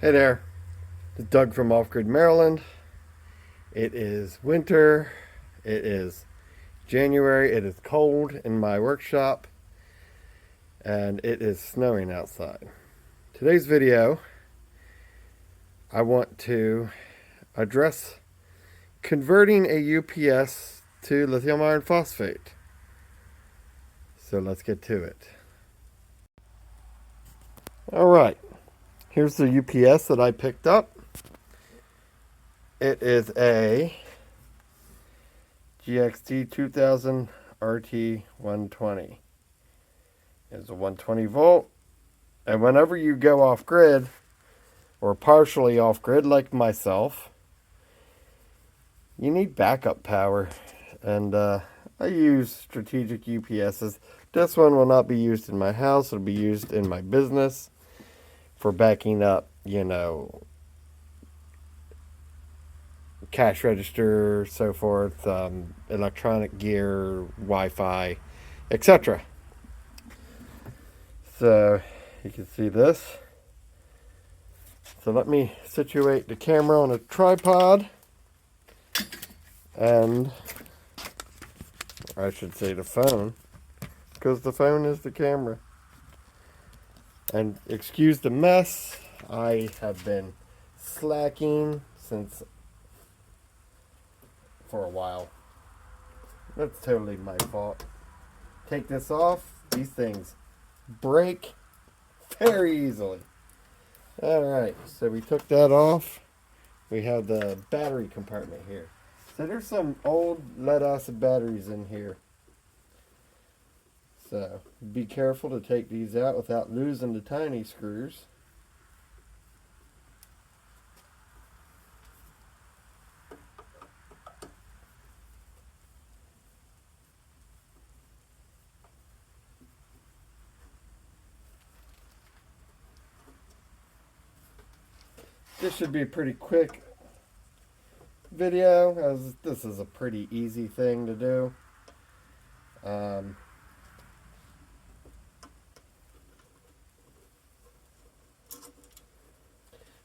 Hey there, it's Doug from Off Grid, Maryland. It is winter, it is January, it is cold in my workshop, and it is snowing outside. Today's video, I want to address converting a UPS to lithium iron phosphate. So let's get to it. Alright, here's the UPS that I picked up. It is a GXT4-2000RT120. It's a 120 volt. And whenever you go off grid, or partially off grid like myself, you need backup power. And I use strategic UPSs. This one will not be used in my house. It'll be used in my business for backing up, cash register, so forth, electronic gear, Wi-Fi, etc. So you can see this. So let me situate the camera on a tripod, and I should say the phone, because the phone is the camera. And excuse the mess, I have been slacking for a while. That's totally my fault. Take this off. These things break very easily. Alright, so we took that off. We have the battery compartment here. So there's some old lead acid batteries in here. So be careful to take these out without losing the tiny screws. This should be a pretty quick video, as this is a pretty easy thing to do.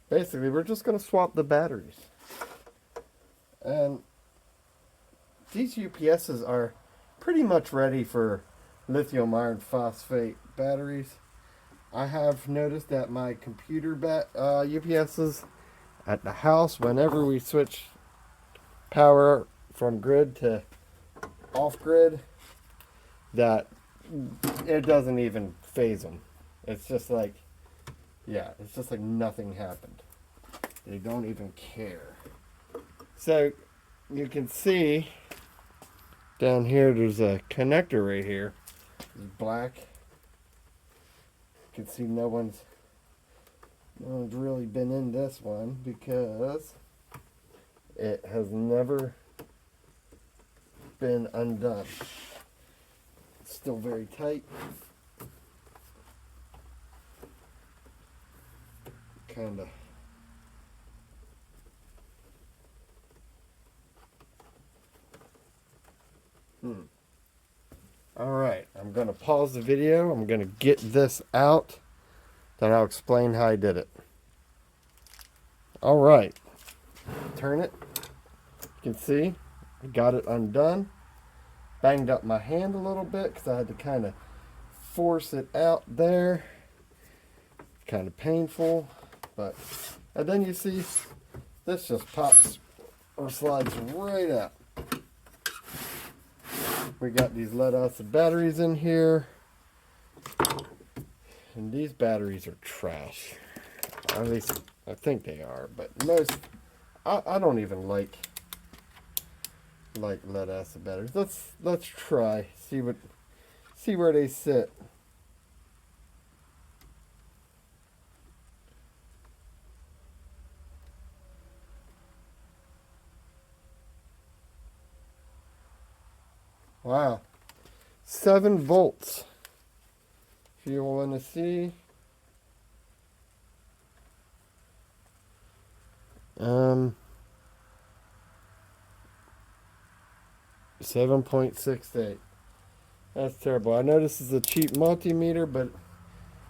Basically, we're just going to swap the batteries. And these UPSs are pretty much ready for lithium iron phosphate batteries. I have noticed that my computer UPSs at the house, whenever we switch power from grid to off grid, that it doesn't even phase them. It's just like, it's just like nothing happened. They don't even care. So you can see down here there's a connector right here. It's black. You can see no one's really been in this one because it has never been undone. It's still very tight. Kinda. Alright, I'm going to pause the video. I'm going to get this out. Then I'll explain how I did it. Alright, turn it. You can see I got it undone. Banged up my hand a little bit because I had to kind of force it out there. Kind of painful, and then you see this just pops or slides right out. We got these lead acid batteries in here, and these batteries are trash. At least I think they are, but I don't even like lead acid batteries. Let's try see where they sit. Wow, 7 volts. If you want to see, 7.68. That's terrible. I know this is a cheap multimeter, but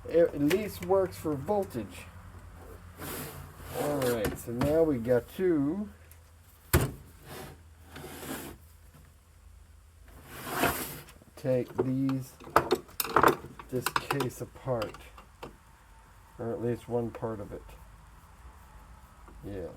it at least works for voltage. Alright, so now we got to take this case apart, or at least one part of it. Yeah.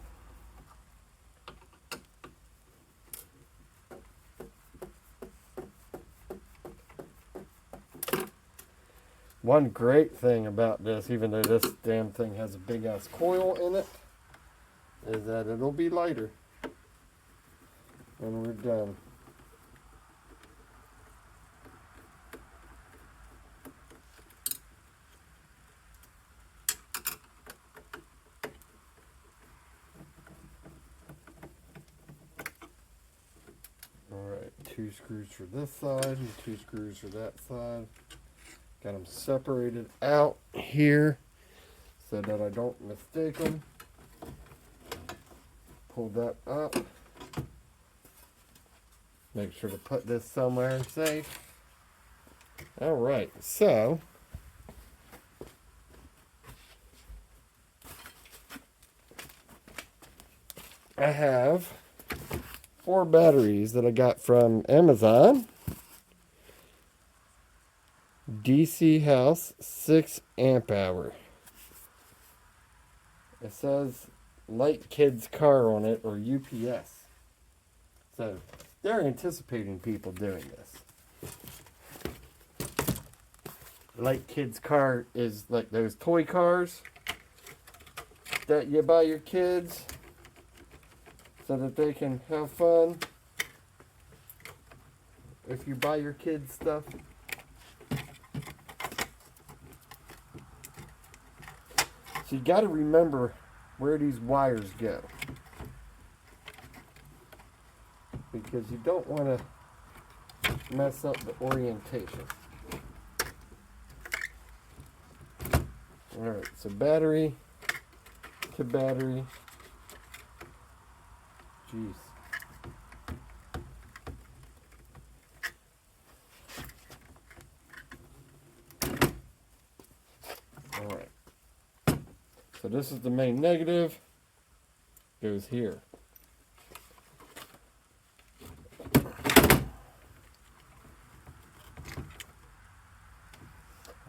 One great thing about this, even though this damn thing has a big ass coil in it, is that it'll be lighter when we're done. Alright, 2 screws for this side and 2 screws for that side. Got them separated out here so that I don't mistake them. Pull that up. Make sure to put this somewhere safe. Alright, so I have 4 batteries that I got from Amazon. DC House 6 amp hour. It says Light Kids Car on it, or UPS. So they're anticipating people doing this. Light Kids Car is like those toy cars that you buy your kids so that they can have fun. If you buy your kids stuff. So you got to remember where these wires go, because you don't want to mess up the orientation. Alright, so battery to battery. Jeez. Alright. So this is the main negative. Goes here.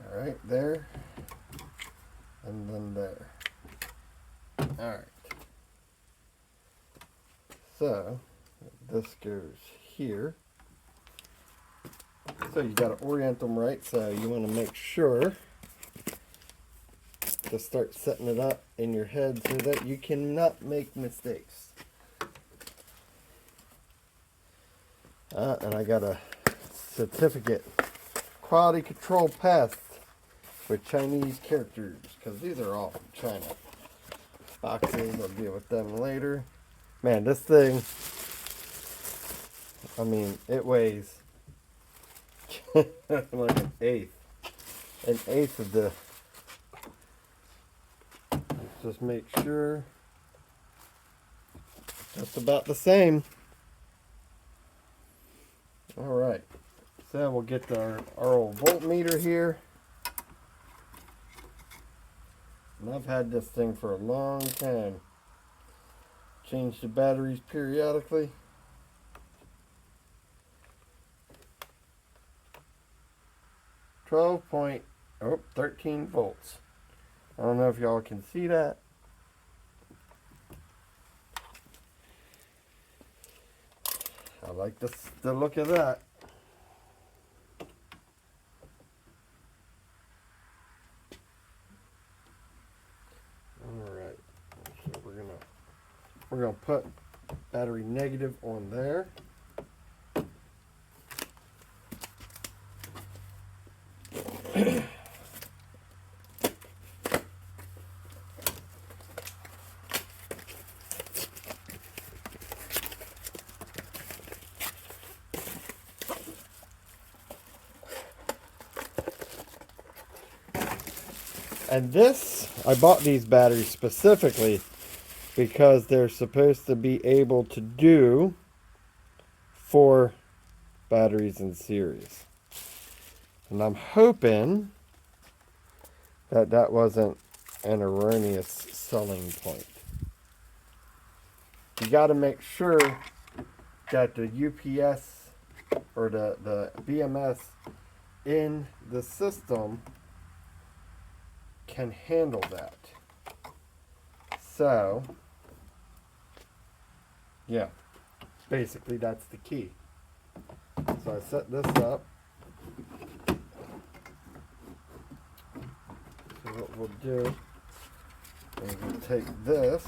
Alright, there. And then there. Alright. So this goes here. So you got to orient them right, so you want to make sure to start setting it up in your head so that you cannot make mistakes. And I got a certificate, quality control pass with Chinese characters, because these are all from China. Boxes, I'll deal with them later. Man, this thing, I mean, it weighs like an eighth of the. Let's just make sure, just about the same. All right, so we'll get our old voltmeter here. And I've had this thing for a long time. Change the batteries periodically. Oh, 13 volts. I don't know if y'all can see that. I like the look of that. Alright, so we're gonna put battery negative on there. And this, I bought these batteries specifically because they're supposed to be able to do 4 batteries in series. And I'm hoping that that wasn't an erroneous selling point. You got to make sure that the UPS or the BMS in the system can handle that. So, yeah, basically that's the key. So I set this up. So what we'll do is we'll take this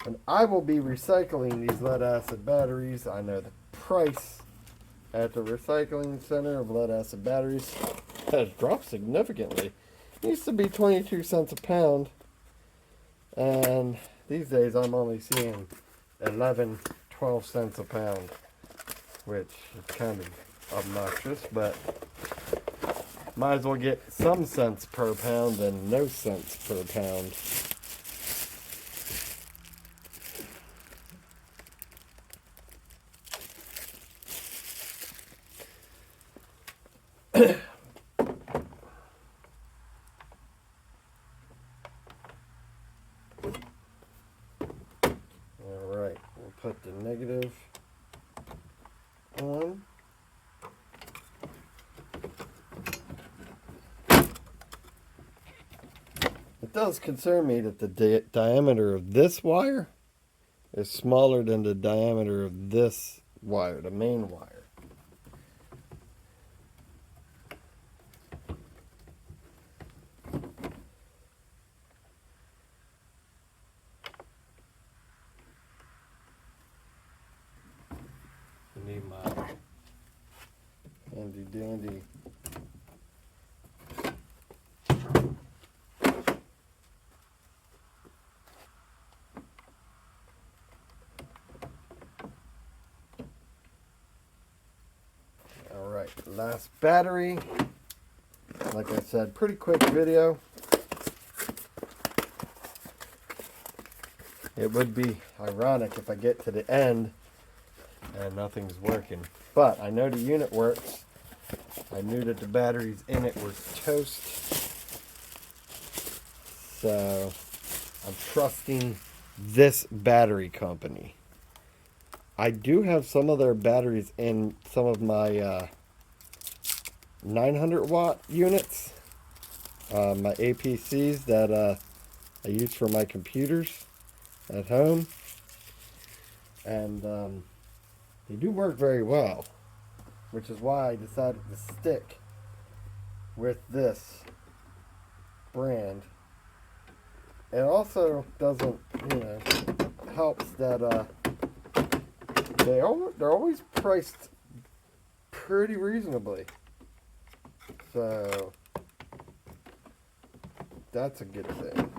and I will be recycling these lead acid batteries. I know the price at the recycling center of lead acid batteries has dropped significantly. It used to be 22 cents a pound, and these days I'm only seeing 11, 12 cents a pound, which is kind of obnoxious, but might as well get some cents per pound than no cents per pound. Alright, we'll put the negative on. It does concern me that the diameter of this wire is smaller than the diameter of this wire, the main wire. I need my handy dandy last battery. Like I said, pretty quick video. It would be ironic if I get to the end and nothing's working. But I know the unit works. I knew that the batteries in it were toast. So I'm trusting this battery company. I do have some of their batteries in some of my 900 watt units, my APCs that I use for my computers at home, and they do work very well, which is why I decided to stick with this brand. It also doesn't, helps that they're always priced pretty reasonably. So that's a good thing.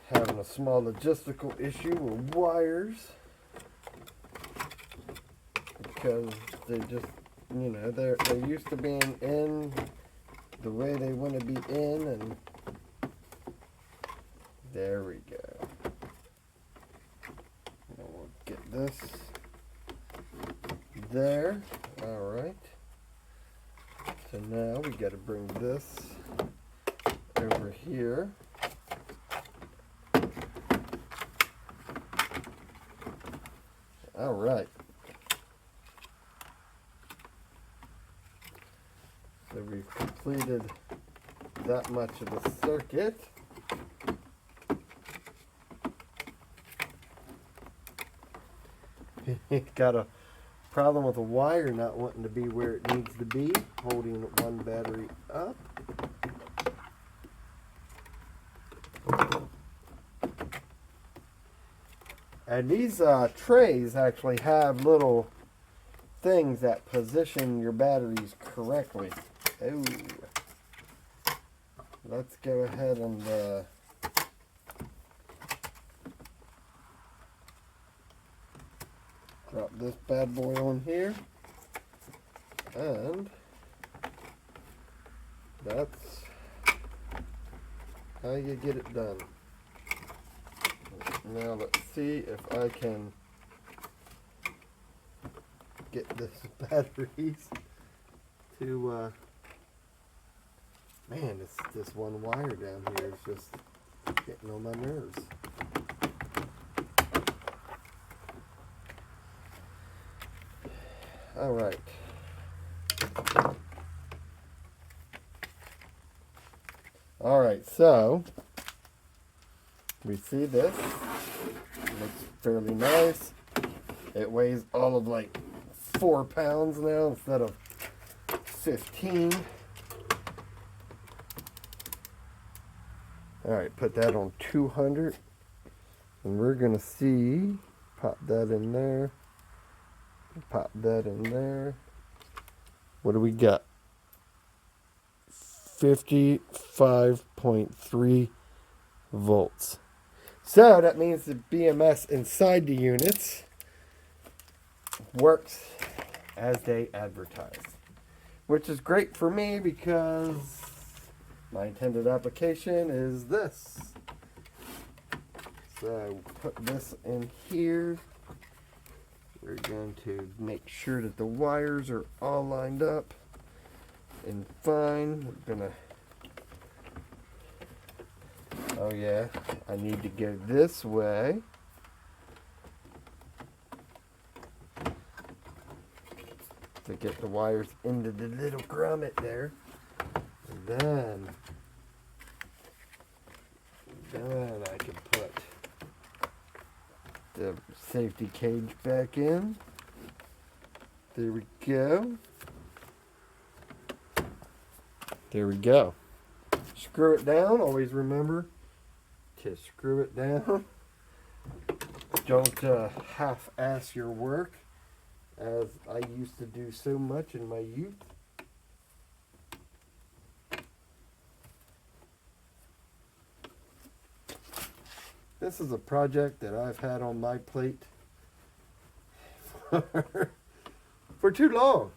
Having a small logistical issue with wires because they just, they're used to being in the way they want to be in, and there we go. And we'll get this there. All right. So now we got to bring this over here. All right. So we've completed that much of the circuit. Got a problem with the wire not wanting to be where it needs to be, holding one battery up. And these trays actually have little things that position your batteries correctly. Oh, let's go ahead and drop this bad boy on here, and that's how you get it done. Now let's see if I can get this batteries to, man, this one wire down here is just getting on my nerves. All right. All right, so we see this. It looks fairly nice. It weighs all of like 4 pounds now instead of 15. All right, put that on 200. And we're going to see, pop that in there. Pop that in there. What do we got? 55.3 volts. So that means the BMS inside the units works as they advertise, which is great for me because my intended application is this. So put this in here. We're going to make sure that the wires are all lined up and fine. We're gonna, oh yeah, I need to go this way. To get the wires into the little grommet there. And then I can put the safety cage back in. There we go. There we go. Screw it down. Always remember to screw it down. Don't half-ass your work, as I used to do so much in my youth. This is a project that I've had on my plate for too long.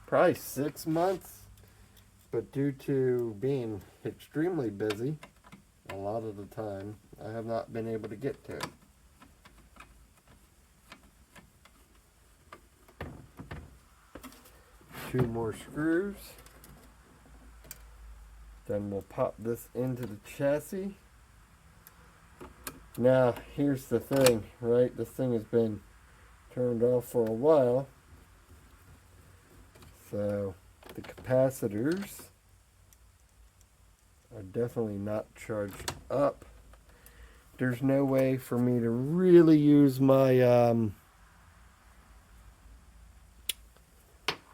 Probably 6 months. But due to being extremely busy, a lot of the time, I have not been able to get to it. Two more screws. Then we'll pop this into the chassis. Now, here's the thing, right? This thing has been turned off for a while. So, the capacitors are definitely not charged up. There's no way for me to really use my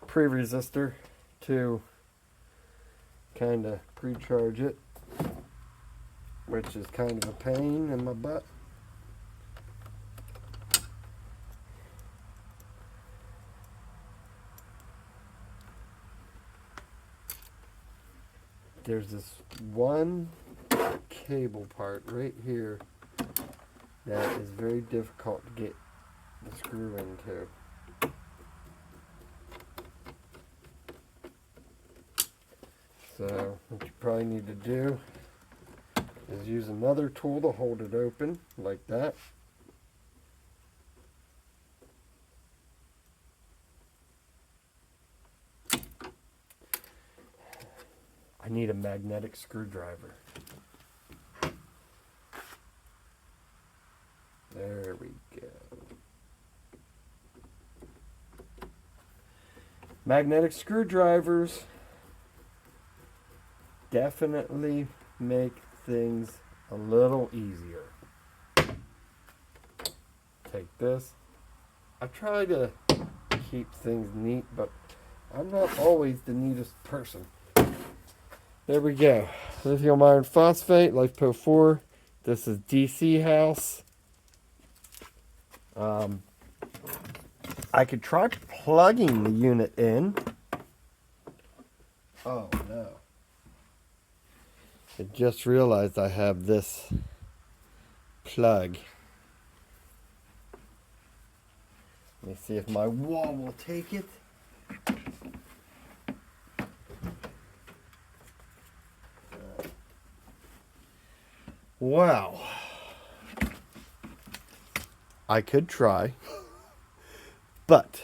pre-resistor to kind of pre-charge it, which is kind of a pain in my butt. There's this one cable part right here that is very difficult to get the screw into. So what you probably need to do is use another tool to hold it open like that. I need a magnetic screwdriver. There we go. Magnetic screwdrivers definitely make things a little easier. Take this. I try to keep things neat, but I'm not always the neatest person. There we go. Lithium iron phosphate, Lifepo4. This is DC house. I could try plugging the unit in. Oh no. I just realized I have this plug. Let me see if my wall will take it. Wow. I could try, But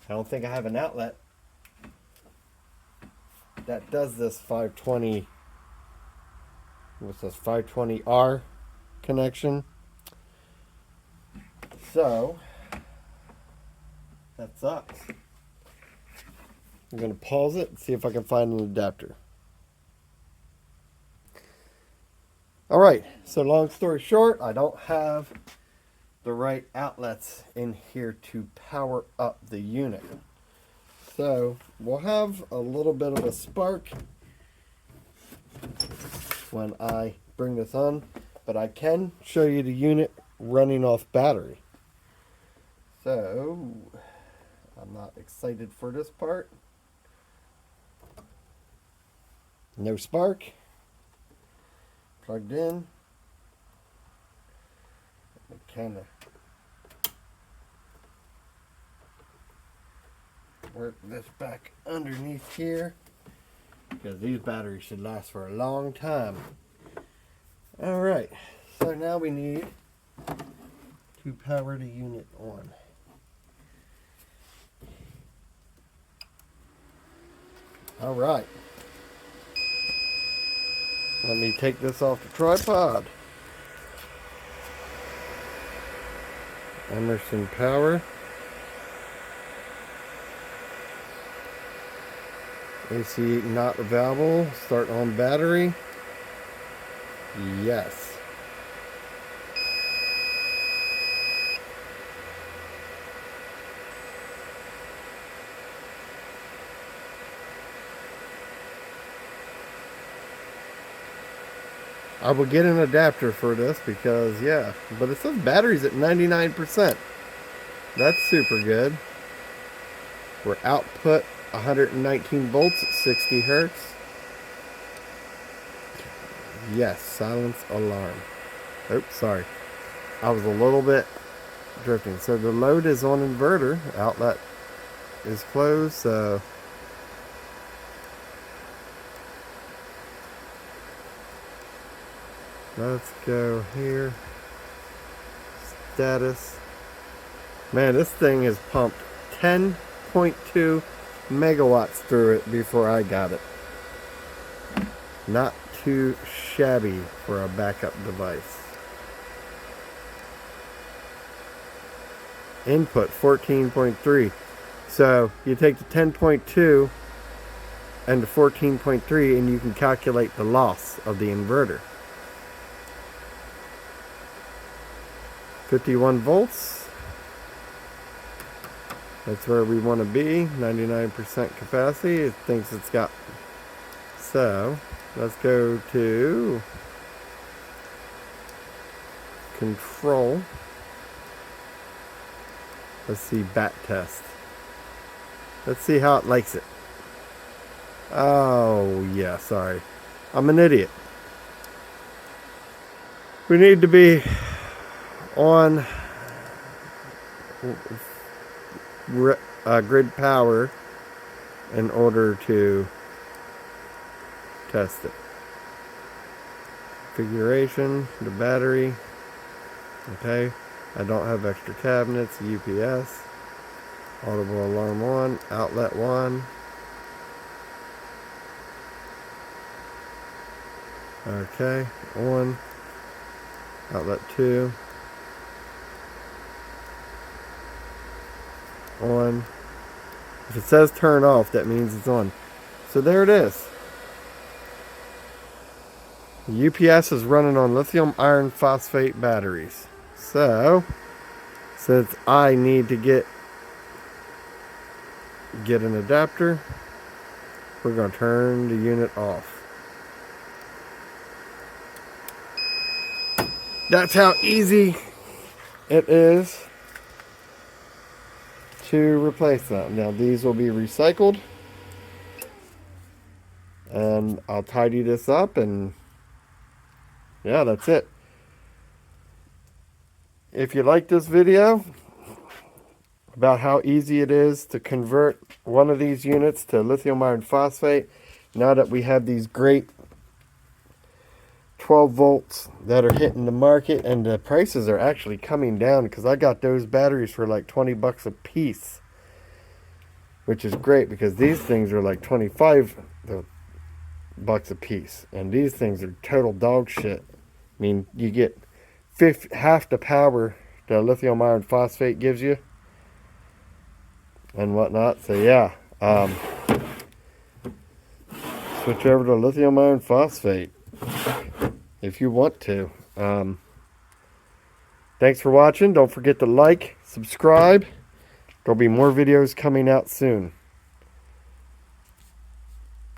I don't think I have an outlet that does this 520, what's this, 520R connection. So that sucks. I'm going to pause it and see if I can find an adapter. Alright, so long story short, I don't have the right outlets in here to power up the unit. So we'll have a little bit of a spark when I bring this on, but I can show you the unit running off battery. So I'm not excited for this part. No spark. Plugged in. Kind of work this back underneath here, because these batteries should last for a long time. Alright, so now we need to power the unit on. Alright, let me take this off the tripod. Emerson power. AC not available. Start on battery. Yes. I will get an adapter for this because, yeah, but it says battery's at 99%. That's super good. We're output 119 volts at 60 hertz. Yes, silence alarm. Oops, sorry. I was a little bit drifting. So the load is on inverter. Outlet is closed, so let's go here. Status. Man, this thing has pumped 10.2 megawatts through it before I got it. Not too shabby for a backup device. Input 14.3. So you take the 10.2 and the 14.3 and you can calculate the loss of the inverter. 51 volts. That's where we want to be. 99% capacity. It thinks it's got. So let's go to control. Let's see, bat test. Let's see how it likes it. Oh yeah, sorry, I'm an idiot. We need to be on grid power in order to test it. Configuration, the battery. Okay, I don't have extra cabinets. UPS, audible alarm 1, outlet 1. Okay, on, outlet 2, on. If it says turn off, that means it's on. So there it is. The UPS is running on lithium iron phosphate batteries. So since I need to get an adapter, we're going to turn the unit off. That's how easy it is to replace them. Now these will be recycled, and I'll tidy this up, and yeah, that's it. If you like this video about how easy it is to convert one of these units to lithium iron phosphate, now that we have these great 12 volts that are hitting the market, and the prices are actually coming down because I got those batteries for like 20 bucks a piece, which is great because these things are like 25 bucks a piece, and these things are total dog shit. I mean, you get half the power the lithium iron phosphate gives you and whatnot. So yeah, switch over to lithium iron phosphate if you want to. Thanks for watching. Don't forget to like, subscribe. There'll be more videos coming out soon.